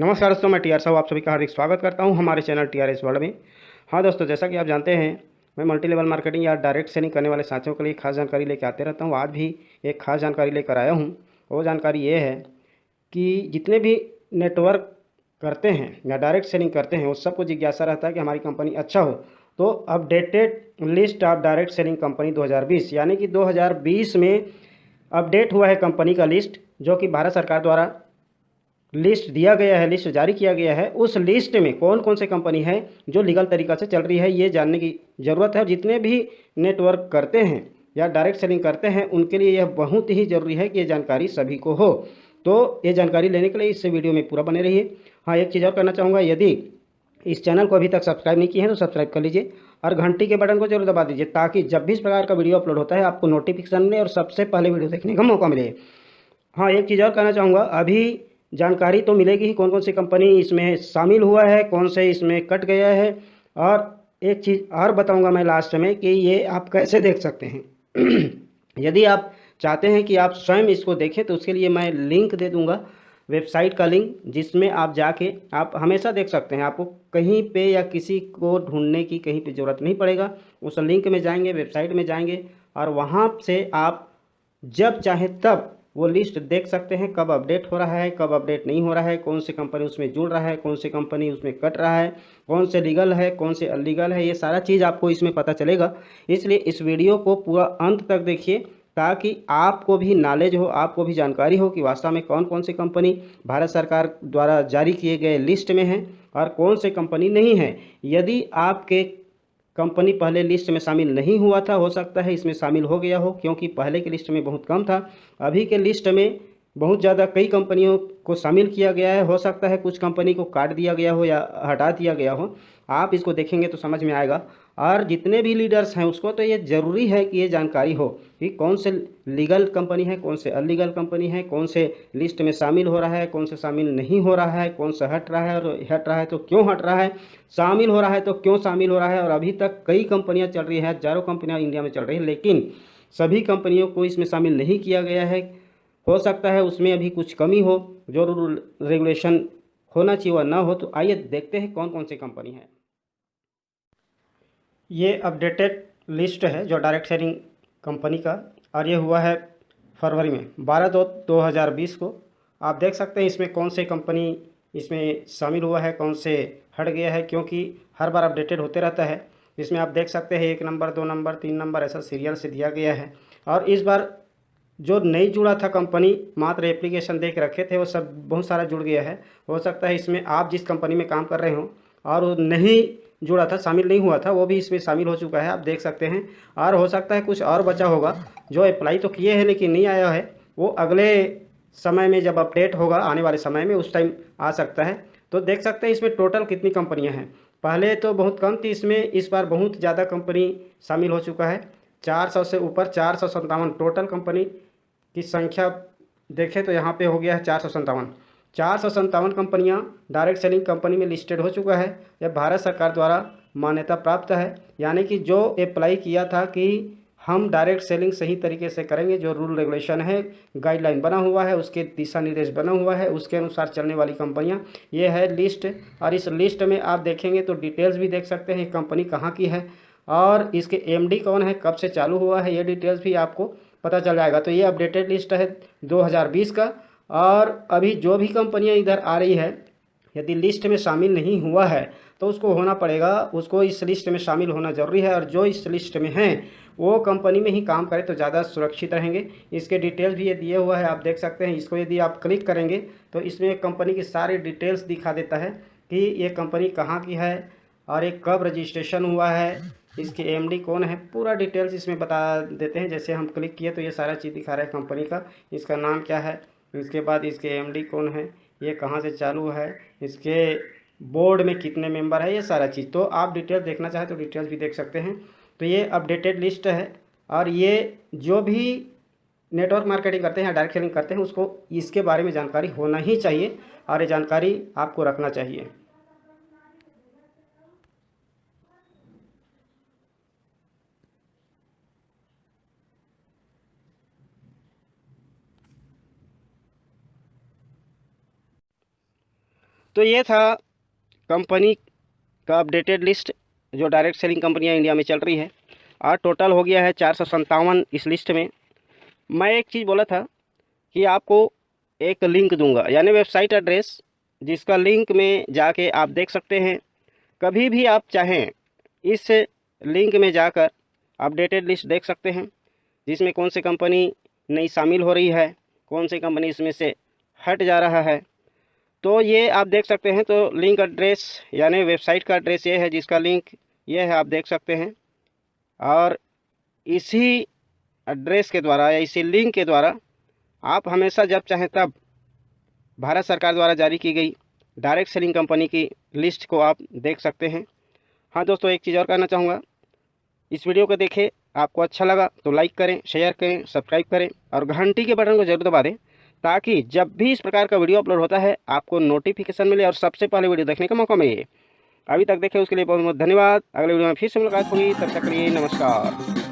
नमस्कार दोस्तों, मैं टीआर साहब आप सभी का हार्दिक स्वागत करता हूं हमारे चैनल टीआरएस वर्ल्ड में। हाँ दोस्तों, जैसा कि आप जानते हैं मैं मल्टी लेवल मार्केटिंग या डायरेक्ट सेलिंग करने वाले साथियों के लिए खास जानकारी लेकर आते रहता हूं। आज भी एक खास जानकारी लेकर आया हूं। वो जानकारी ये है कि जितने भी नेटवर्क करते हैं या डायरेक्ट सेलिंग करते हैं उस सबको जिज्ञासा रहता है कि हमारी कंपनी अच्छा हो। तो updated list of direct selling company 2020 यानी कि 2020 में अपडेट हुआ है कंपनी का लिस्ट, जो कि भारत सरकार द्वारा लिस्ट दिया गया है, लिस्ट जारी किया गया है। उस लिस्ट में कौन कौन से कंपनी है जो लीगल तरीक़ा से चल रही है, ये जानने की ज़रूरत है। और जितने भी नेटवर्क करते हैं या डायरेक्ट सेलिंग करते हैं उनके लिए यह बहुत ही ज़रूरी है कि ये जानकारी सभी को हो। तो ये जानकारी लेने के लिए इस वीडियो में पूरा बने रहिए। हाँ, एक चीज़ और करना चाहूँगा, यदि इस चैनल को अभी तक सब्सक्राइब नहीं किए हैं तो सब्सक्राइब कर लीजिए और घंटी के बटन को जरूर दबा दीजिए, ताकि जब भी इस प्रकार का वीडियो अपलोड होता है आपको नोटिफिकेशन मिले और सबसे पहले वीडियो देखने का मौका मिले। हाँ, एक चीज़ और कहना चाहूँगा, अभी जानकारी तो मिलेगी ही कौन कौन सी कंपनी इसमें शामिल हुआ है, कौन से इसमें कट गया है। और एक चीज़ और बताऊँगा मैं लास्ट में कि ये आप कैसे देख सकते हैं। यदि आप चाहते हैं कि आप स्वयं इसको देखें तो उसके लिए मैं लिंक दे दूँगा, वेबसाइट का लिंक, जिसमें आप जाके आप हमेशा देख सकते हैं। आपको कहीं पे या किसी को ढूंढने की कहीं पे ज़रूरत नहीं पड़ेगा। उस लिंक में जाएंगे, वेबसाइट में जाएंगे और वहाँ से आप जब चाहे तब वो लिस्ट देख सकते हैं, कब अपडेट हो रहा है, कब अपडेट नहीं हो रहा है, कौन सी कंपनी उसमें जुड़ रहा है, कौन सी कंपनी उसमें कट रहा है, कौन से लीगल है, कौन से अनलीगल है। ये सारा चीज़ आपको इसमें पता चलेगा। इसलिए इस वीडियो को पूरा अंत तक देखिए, ताकि आपको भी नॉलेज हो, आपको भी जानकारी हो कि वास्तव में कौन कौन सी कंपनी भारत सरकार द्वारा जारी किए गए लिस्ट में है और कौन सी कंपनी नहीं है। यदि आपके कंपनी पहले लिस्ट में शामिल नहीं हुआ था, हो सकता है इसमें शामिल हो गया हो, क्योंकि पहले की लिस्ट में बहुत कम था। अभी के लिस्ट में बहुत ज़्यादा कई कंपनियों को शामिल किया गया है। हो सकता है कुछ कंपनी को काट दिया गया हो या हटा दिया गया हो। आप इसको देखेंगे तो समझ में आएगा। और जितने भी लीडर्स हैं उसको तो ये ज़रूरी है कि ये जानकारी हो कि कौन से लीगल कंपनी है, कौन से अनलीगल कंपनी है, कौन से लिस्ट में शामिल हो रहा है, कौन से शामिल नहीं हो रहा है, कौन सा हट रहा है और हट रहा है तो क्यों हट रहा है, शामिल हो रहा है तो क्यों शामिल हो रहा है। और अभी तक कई कंपनियां चल रही हैं, हज़ारों कंपनियां इंडिया में चल रही हैं, लेकिन सभी कंपनियों को इसमें शामिल नहीं किया गया है। हो सकता है उसमें अभी कुछ कमी हो, जो रूल रेगुलेशन होना चाहिए वह ना हो। तो आइए देखते हैं कौन कौन सी कंपनी है। ये अपडेटेड लिस्ट है जो डायरेक्ट सेलिंग कंपनी का, और ये हुआ है फरवरी में 12/2/2020 को। आप देख सकते हैं इसमें कौन से कंपनी इसमें शामिल हुआ है, कौन से हट गया है, क्योंकि हर बार अपडेटेड होते रहता है। इसमें आप देख सकते हैं 1 नंबर, 2 नंबर, 3 नंबर ऐसा सीरियल से दिया गया है। और इस बार जो नहीं जुड़ा था कंपनी, मात्र एप्लीकेशन देख रखे थे, वो सब बहुत सारा जुड़ गया है। हो सकता है इसमें आप जिस कंपनी में काम कर रहे हो और वो नहीं जुड़ा था, शामिल नहीं हुआ था, वो भी इसमें शामिल हो चुका है, आप देख सकते हैं। और हो सकता है कुछ और बचा होगा जो अप्लाई तो किए हैं लेकिन नहीं आया है, वो अगले समय में जब अपडेट होगा आने वाले समय में उस टाइम आ सकता है। तो देख सकते हैं इसमें टोटल कितनी कंपनियां हैं। पहले तो बहुत कम थी, इसमें इस बार बहुत ज़्यादा कंपनी शामिल हो चुका है। 400 से ऊपर, 457 टोटल कंपनी की संख्या देखें तो यहाँ पे हो गया है 457 कंपनियाँ डायरेक्ट सेलिंग कंपनी में लिस्टेड हो चुका है। यह भारत सरकार द्वारा मान्यता प्राप्त है, यानी कि जो अप्लाई किया था कि हम डायरेक्ट सेलिंग सही तरीके से करेंगे, जो रूल रेगुलेशन है, गाइडलाइन बना हुआ है, उसके दिशा निर्देश बना हुआ है, उसके अनुसार चलने वाली कंपनियां, ये है लिस्ट। और इस लिस्ट में आप देखेंगे तो डिटेल्स भी देख सकते हैं कंपनी कहाँ की है और इसके एमडी कौन है, कब से चालू हुआ है, ये डिटेल्स भी आपको पता चल जाएगा। तो ये अपडेटेड लिस्ट है 2020 का। और अभी जो भी कंपनियां इधर आ रही है, यदि लिस्ट में शामिल नहीं हुआ है तो उसको होना पड़ेगा, उसको इस लिस्ट में शामिल होना ज़रूरी है। और जो इस लिस्ट में हैं वो कंपनी में ही काम करे तो ज़्यादा सुरक्षित रहेंगे। इसके डिटेल्स भी ये दिए हुआ है, आप देख सकते हैं। इसको यदि आप क्लिक करेंगे तो इसमें कंपनी की सारी डिटेल्स दिखा देता है कि ये कंपनी कहाँ की है और ये कब रजिस्ट्रेशन हुआ है, इसके एमडी कौन है, पूरा डिटेल्स इसमें बता देते हैं। जैसे हम क्लिक किए तो ये सारा चीज़ दिखा रहा है कंपनी का, इसका नाम क्या है, इसके बाद इसके एमडी कौन है, ये कहाँ से चालू है, इसके बोर्ड में कितने मेंबर है, ये सारा चीज़। तो आप डिटेल देखना चाहें तो डिटेल्स भी देख सकते हैं। तो ये अपडेटेड लिस्ट है। और ये जो भी नेटवर्क मार्केटिंग करते हैं या डायरेक्ट सेलिंग करते हैं उसको इसके बारे में जानकारी होना ही चाहिए और ये जानकारी आपको रखना चाहिए। तो ये था कंपनी का अपडेटेड लिस्ट जो डायरेक्ट सेलिंग कंपनियां इंडिया में चल रही है, और टोटल हो गया है 457 इस लिस्ट में। मैं एक चीज़ बोला था कि आपको एक लिंक दूंगा, यानी वेबसाइट एड्रेस, जिसका लिंक में जाके आप देख सकते हैं। कभी भी आप चाहें इस लिंक में जाकर अपडेटेड लिस्ट देख सकते हैं, जिसमें कौन सी कंपनी नई शामिल हो रही है, कौन सी कंपनी इसमें से हट जा रहा है, तो ये आप देख सकते हैं। तो लिंक एड्रेस यानी वेबसाइट का एड्रेस ये है, जिसका लिंक ये है, आप देख सकते हैं। और इसी एड्रेस के द्वारा या इसी लिंक के द्वारा आप हमेशा जब चाहें तब भारत सरकार द्वारा जारी की गई डायरेक्ट सेलिंग कंपनी की लिस्ट को आप देख सकते हैं। हाँ दोस्तों, एक चीज़ और कहना चाहूँगा, इस वीडियो को देखें, आपको अच्छा लगा तो लाइक करें, शेयर करें, सब्सक्राइब करें और घंटी के बटन को जरूर दबा दें, ताकि जब भी इस प्रकार का वीडियो अपलोड होता है आपको नोटिफिकेशन मिले और सबसे पहले वीडियो देखने का मौका मिले। अभी तक देखे उसके लिए बहुत बहुत धन्यवाद। अगले वीडियो में फिर से मुलाकात होगी, तब तक के लिए नमस्कार।